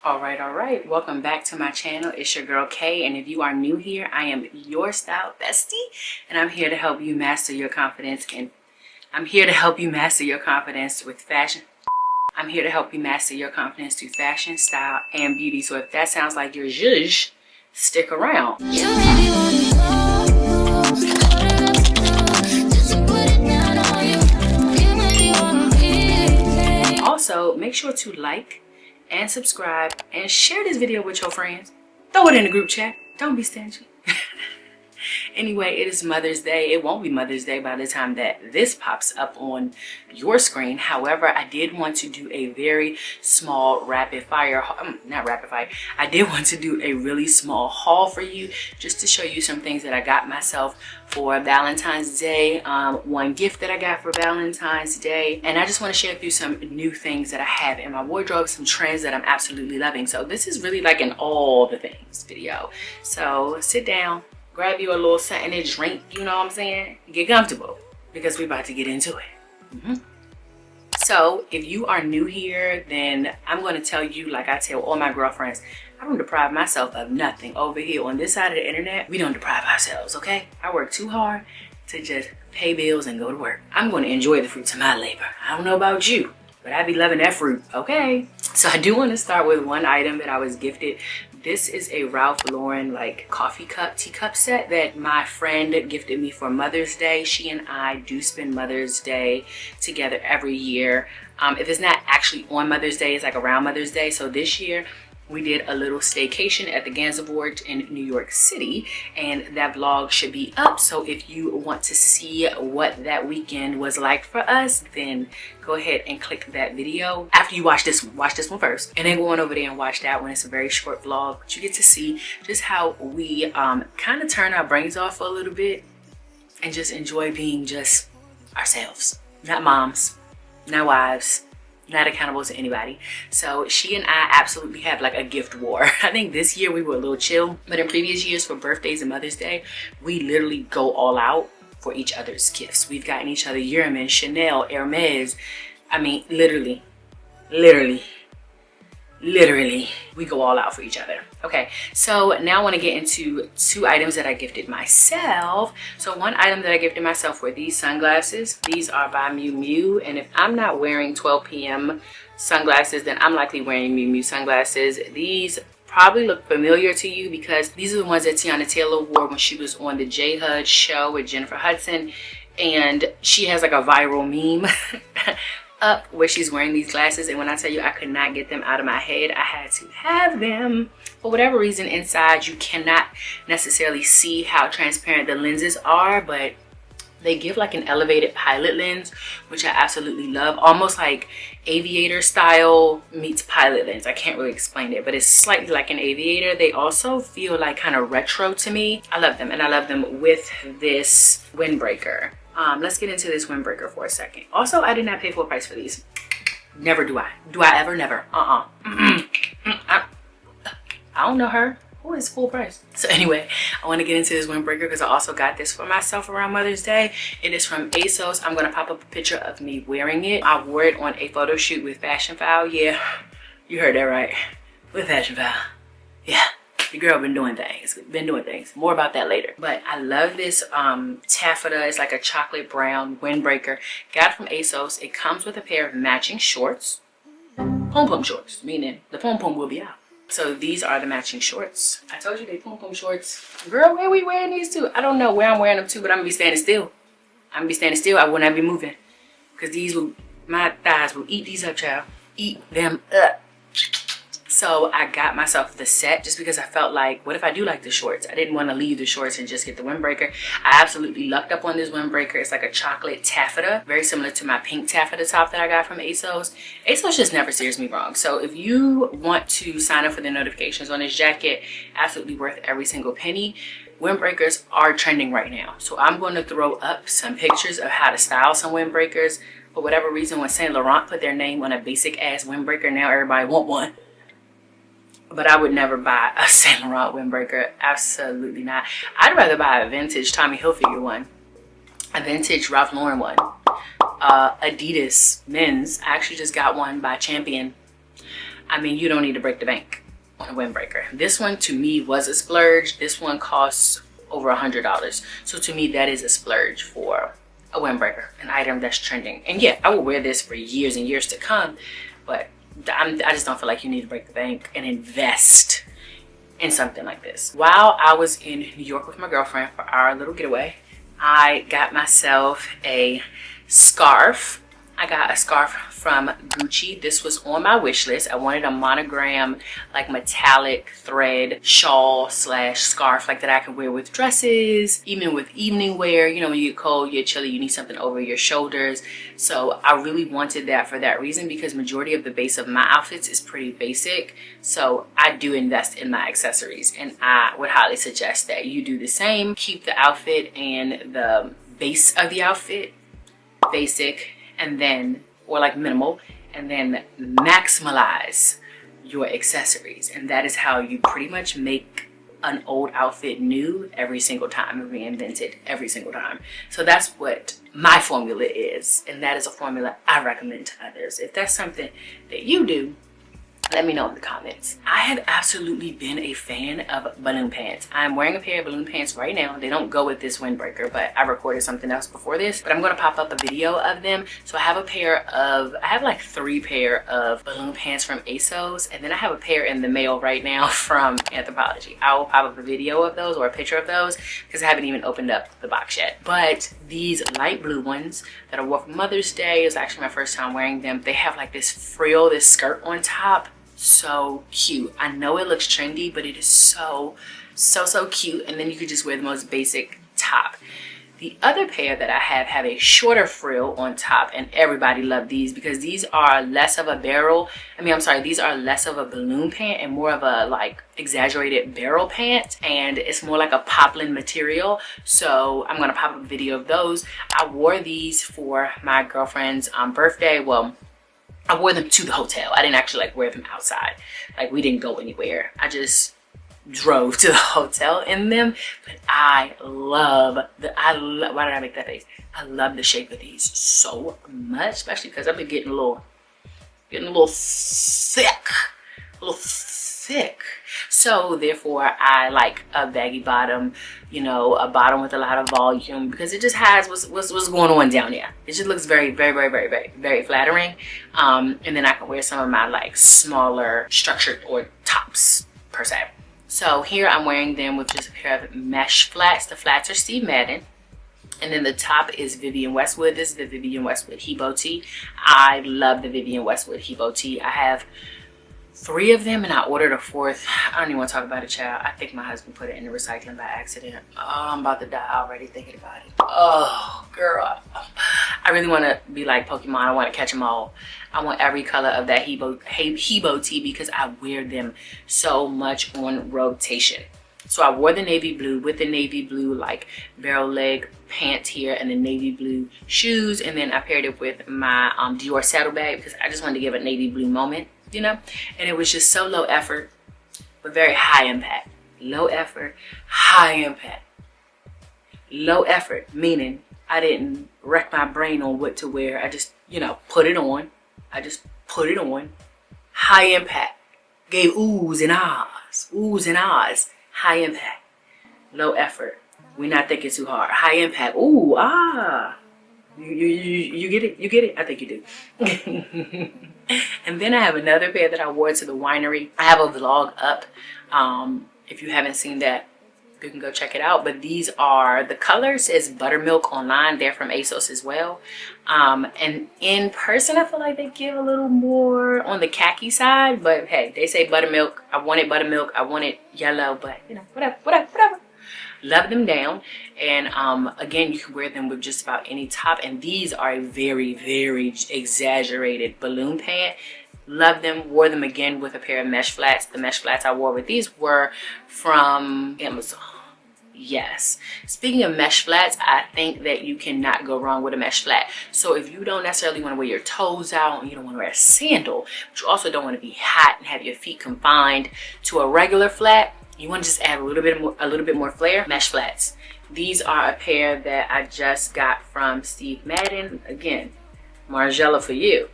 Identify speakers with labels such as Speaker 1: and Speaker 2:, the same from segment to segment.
Speaker 1: All right. Welcome back to my channel. It's your girl Kay, and if you are new here, I am your style bestie, and I'm here to help you master your confidence. And I'm here to help you master your confidence with fashion. I'm here to help you master your confidence through fashion, style, and beauty. So if that sounds like your zhuzh, stick around. Also, make sure to like and subscribe and share this video with your friends. Throw it in the group chat. Don't be stingy. Anyway, it is Mother's Day. It won't be Mother's Day by the time that this pops up on your screen. However, I did want to do a very small rapid fire, not rapid fire. I did want to do a really small haul for you just to show you some things that I got myself for Valentine's Day, one gift that I got for Valentine's Day, and I just want to share with you some new things that I have in my wardrobe, some trends that I'm absolutely loving. So this is really like an all the things video. So sit down, grab you a little something to drink, you know what I'm saying? Get comfortable because we're about to get into it. So if you are new here, then I'm going to tell you, like I tell all my girlfriends, I don't deprive myself of nothing. Over here on this side of the internet, we don't deprive ourselves, okay? I work too hard to just pay bills and go to work. I'm going to enjoy the fruits of my labor. I don't know about you, but I be loving that fruit, okay? So I do want to start with one item that I was gifted. This is a Ralph Lauren like coffee cup, teacup set that my friend gifted me for Mother's Day. She and I do spend Mother's Day together every year. If it's not actually on Mother's Day, it's like around Mother's Day. So this year we did a little staycation at the Gansevoort in New York City, and that vlog should be up. So if you want to see what that weekend was like for us, then go ahead and click that video. After you watch this one first, and then go on over there and watch that one. It's a very short vlog, but you get to see just how we kind of turn our brains off for a little bit and just enjoy being just ourselves. Not moms, not wives, not accountable to anybody. So she and I absolutely have like a gift war. I think this year we were a little chill, but in previous years for birthdays and Mother's Day, we literally go all out for each other's gifts. We've gotten each other Yearman, Chanel, Hermes. I mean, literally, we go all out for each other. Okay, so now I want to get into two items that I gifted myself. So one item that I gifted myself were these sunglasses. These are by Miu Miu, and if I'm not wearing 12 p.m. sunglasses, then I'm likely wearing Miu Miu sunglasses. These probably look familiar to you because these are the ones that Tiana Taylor wore when she was on the J Hud show with Jennifer Hudson, and she has like a viral meme up where she's wearing these glasses, and when I tell you I could not get them out of my head, I had to have them. For whatever reason, inside you cannot necessarily see how transparent the lenses are, but they give like an elevated pilot lens, which I absolutely love. Almost like aviator style meets pilot lens. I can't really explain it, but it's slightly like an aviator. They also feel like kind of retro to me. I love them, and I love them with this windbreaker. Let's get into this windbreaker for a second. Also, I did not pay full price for these. Never do I. Do I ever? Never. I don't know her. Who is full price? So anyway, I want to get into this windbreaker because I also got this for myself around Mother's Day. It is from ASOS. I'm going to pop up a picture of me wearing it. I wore it on a photo shoot with Fashion File. Yeah, you heard that right. With Fashion File. Yeah. The girl been doing things. More about that later. But I love this taffeta. It's like a chocolate brown windbreaker. Got it from ASOS. It comes with a pair of matching shorts. Pom-pom shorts, meaning the pom-pom will be out. So these are the matching shorts. I told you they pom-pom shorts. Girl, where we wearing these to? I don't know where I'm wearing them to, but I'm gonna be standing still. I will not be moving. Because my thighs will eat these up, child. Eat them up. So I got myself the set just because I felt like, what if I do like the shorts? I didn't want to leave the shorts and just get the windbreaker. I absolutely lucked up on this windbreaker. It's like a chocolate taffeta, very similar to my pink taffeta top that I got from ASOS. ASOS just never steers me wrong. So if you want to sign up for the notifications on this jacket, absolutely worth every single penny. Windbreakers are trending right now. So I'm going to throw up some pictures of how to style some windbreakers. For whatever reason, when Saint Laurent put their name on a basic ass windbreaker, now everybody want one. But I would never buy a Saint Laurent windbreaker. Absolutely not. I'd rather buy a vintage Tommy Hilfiger one. A vintage Ralph Lauren one. Adidas men's. I actually just got one by Champion. I mean, you don't need to break the bank on a windbreaker. This one to me was a splurge. This one costs over $100. So to me, that is a splurge for a windbreaker, an item that's trending. And yeah, I will wear this for years and years to come, but I just don't feel like you need to break the bank and invest in something like this. While I was in New York with my girlfriend for our little getaway, I got myself a scarf. I got a scarf from Gucci. This was on my wish list. I wanted a monogram, like metallic thread shawl slash scarf like that I could wear with dresses, even with evening wear. You know, when you get cold, you're chilly, you need something over your shoulders. So I really wanted that for that reason, because majority of the base of my outfits is pretty basic. So I do invest in my accessories, and I would highly suggest that you do the same. Keep the outfit and the base of the outfit basic, and then, or like minimal, and then maximize your accessories. And that is how you pretty much make an old outfit new every single time and reinvent it every single time. So that's what my formula is, and that is a formula I recommend to others. If that's something that you do, let me know in the comments. I have absolutely been a fan of balloon pants. I'm wearing a pair of balloon pants right now. They don't go with this windbreaker, but I recorded something else before this. But I'm gonna pop up a video of them. So I have like 3 pair of balloon pants from ASOS, and then I have a pair in the mail right now from Anthropologie. I will pop up a video of those or a picture of those because I haven't even opened up the box yet. But these light blue ones that I wore for Mother's Day, is actually my first time wearing them. They have like this frill, this skirt on top. So cute. I know it looks trendy, but it is so cute. And then you could just wear the most basic top. The other pair that I have a shorter frill on top, and everybody loved these because these are less of a these are less of a balloon pant and more of a like exaggerated barrel pant, and it's more like a poplin material. So I'm gonna pop up a video of those. I wore these for my girlfriend's birthday. Well, I wore them to the hotel. I didn't actually like wear them outside. Like, we didn't go anywhere. I just drove to the hotel in them. But why did I make that face? I love the shape of these so much, especially because I've been getting a little thick. So therefore I like a baggy bottom, you know, a bottom with a lot of volume, because it just has what's going on down there. It just looks very flattering. And then I can wear some of my like smaller structured or tops per se. So here I'm wearing them with just a pair of mesh flats. The flats are Steve Madden. And then the top is Vivienne Westwood. This is the Vivienne Westwood Hebo tee. I love the Vivienne Westwood Hebo tee. I have 3 of them, and I ordered a 4th. I don't even want to talk about it, child. I think my husband put it in the recycling by accident. Oh, I'm about to die already thinking about it. Oh, girl. I really want to be like Pokemon. I want to catch them all. I want every color of that Hebo tee because I wear them so much on rotation. So I wore the navy blue with the navy blue like barrel leg pants here and the navy blue shoes, and then I paired it with my Dior saddlebag because I just wanted to give a navy blue moment, you know. And it was just so low effort but very high impact. Low effort, high impact. Low effort meaning I didn't wreck my brain on what to wear. I just, you know, put it on. I just put it on. High impact, gave oohs and ahs. High impact, low effort. We're not thinking too hard. High impact, ooh, ah. You get it? You get it? I think you do. And then I have another pair that I wore to the winery. I have a vlog up. If you haven't seen that, you can go check it out. But these are, the colors is Buttermilk online. They're from ASOS as well. And in person, I feel like they give a little more on the khaki side. But hey, they say buttermilk. I wanted buttermilk. I wanted yellow. But you know, whatever. Love them down. And again, you can wear them with just about any top. And these are a very exaggerated balloon pant. Love them. Wore them again with a pair of mesh flats. The mesh flats I wore with these were from Amazon. Yes. Speaking of mesh flats, I think that you cannot go wrong with a mesh flat. So if you don't necessarily want to wear your toes out and you don't want to wear a sandal, but you also don't want to be hot and have your feet confined to a regular flat, you want to just add a little bit more flair, mesh flats. These are a pair that I just got from Steve Madden. Again, Margiela for you,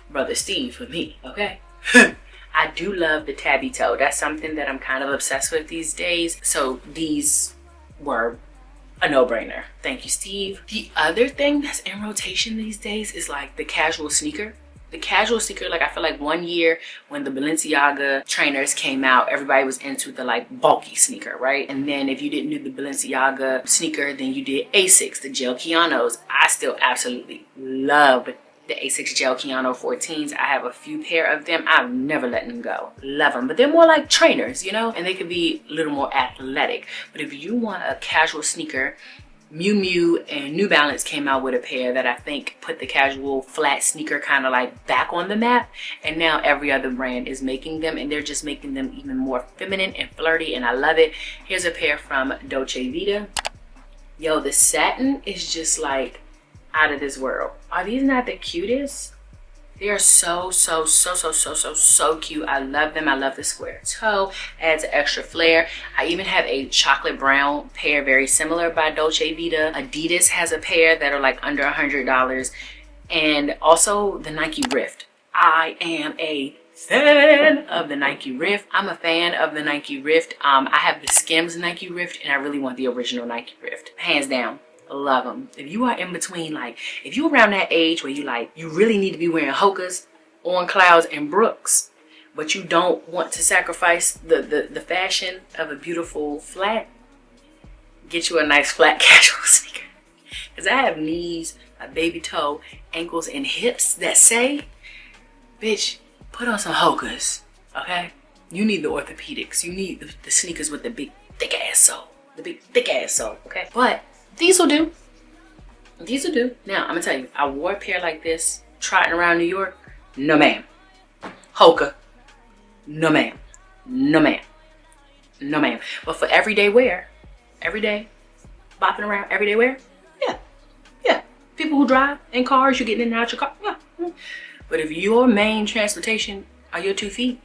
Speaker 1: brother Steve for me, okay? I do love the tabby toe. That's something that I'm kind of obsessed with these days. So these were a no-brainer. Thank you, Steve. The other thing that's in rotation these days is like the casual sneaker. The casual sneaker, like I feel like one year when the Balenciaga trainers came out, everybody was into the like bulky sneaker, right? And then if you didn't do the Balenciaga sneaker, then you did Asics, the gel Keanos. I still absolutely love the Asics gel Keano 14s. I have a few pair of them. I've never let them go. Love them. But they're more like trainers, you know? And they could be a little more athletic. But if you want a casual sneaker, Miu Miu and New Balance came out with a pair that I think put the casual flat sneaker kind of like back on the map. And now every other brand is making them, and they're just making them even more feminine and flirty, and I love it. Here's a pair from Dolce Vita. Yo, the satin is just like out of this world. Are these not the cutest? They are so cute. I love them. I love the square toe. Adds an extra flair. I even have a chocolate brown pair very similar by Dolce Vita. Adidas has a pair that are like under $100. And also the Nike Rift. I am a fan of the Nike Rift. I'm a fan of the Nike Rift. I have the Skims Nike Rift, and I really want the original Nike Rift. Hands down. Love them. If you are in between, like if you're around that age where you really need to be wearing Hokas, On Clouds, and Brooks, but you don't want to sacrifice the fashion of a beautiful flat, get you a nice flat casual sneaker. Because I have knees, a baby toe, ankles, and hips that say, bitch, put on some Hokas, okay? You need the orthopedics. You need the sneakers with the big thick ass sole. The big thick ass sole, okay? But these will do. These will do. Now, I'm gonna tell you, I wore a pair like this trotting around New York. No, ma'am. Hoka. No, ma'am. No, ma'am. No, ma'am. But for everyday wear, every day, bopping around, everyday wear, yeah. Yeah. People who drive in cars, you getting in and out your car, yeah. But if your main transportation are your 2 feet,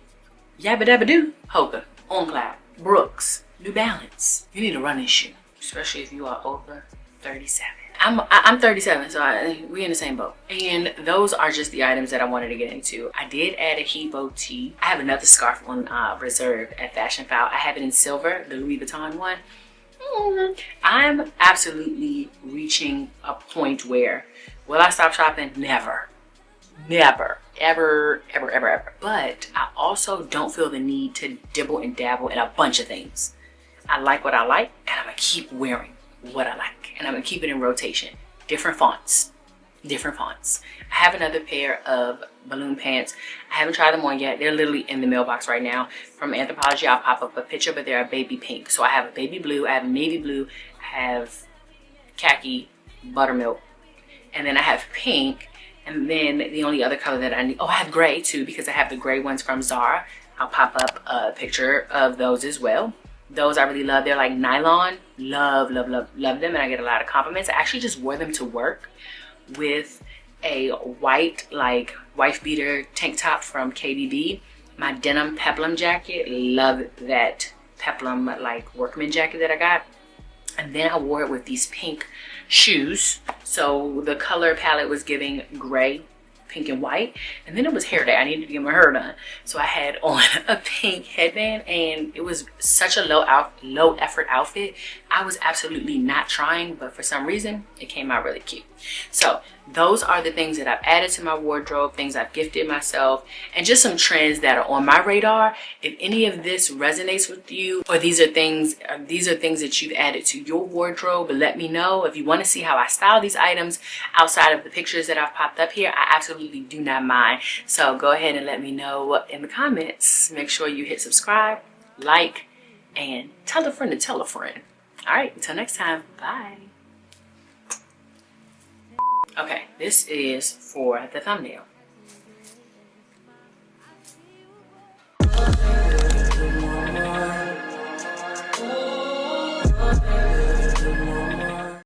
Speaker 1: yabba dabba do, Hoka, On Cloud, Brooks, New Balance, you need a running shoe. Especially if you are over 37. I'm 37, so we're in the same boat. And those are just the items that I wanted to get into. I did add a Hebo tee. I have another scarf on reserve at Fashion File. I have it in silver, the Louis Vuitton one. I'm absolutely reaching a point where, will I stop shopping? Never. Never. Ever. But I also don't feel the need to dibble and dabble in a bunch of things. I like what I like, and I'm gonna keep wearing what I like, and I'm gonna keep it in rotation. Different fonts. I have another pair of balloon pants. I haven't tried them on yet. They're literally in the mailbox right now. From Anthropologie, I'll pop up a picture, but they're a baby pink. So I have a baby blue, I have navy blue, I have khaki, buttermilk, and then I have pink, and then the only other color that I need, I have gray too, because I have the gray ones from Zara. I'll pop up a picture of those as well. Those I really love. They're like nylon. Love them, and I get a lot of compliments. I actually just wore them to work with a white like wife beater tank top from KBB. My denim peplum jacket. Love that peplum like workman jacket that I got. And then I wore it with these pink shoes. So the color palette was giving gray, pink, and white. And then it was hair day. I needed to get my hair done. So I had on a pink headband, and it was such a low effort outfit. I was absolutely not trying, but for some reason it came out really cute. So those are the things that I've added to my wardrobe, things I've gifted myself, and just some trends that are on my radar. If any of this resonates with you, or these are things that you've added to your wardrobe, let me know. If you want to see how I style these items outside of the pictures that I've popped up here, I absolutely do not mind. So go ahead and let me know in the comments. Make sure you hit subscribe, like, and tell a friend to tell a friend. All right, until next time, bye. Okay, this is for the thumbnail.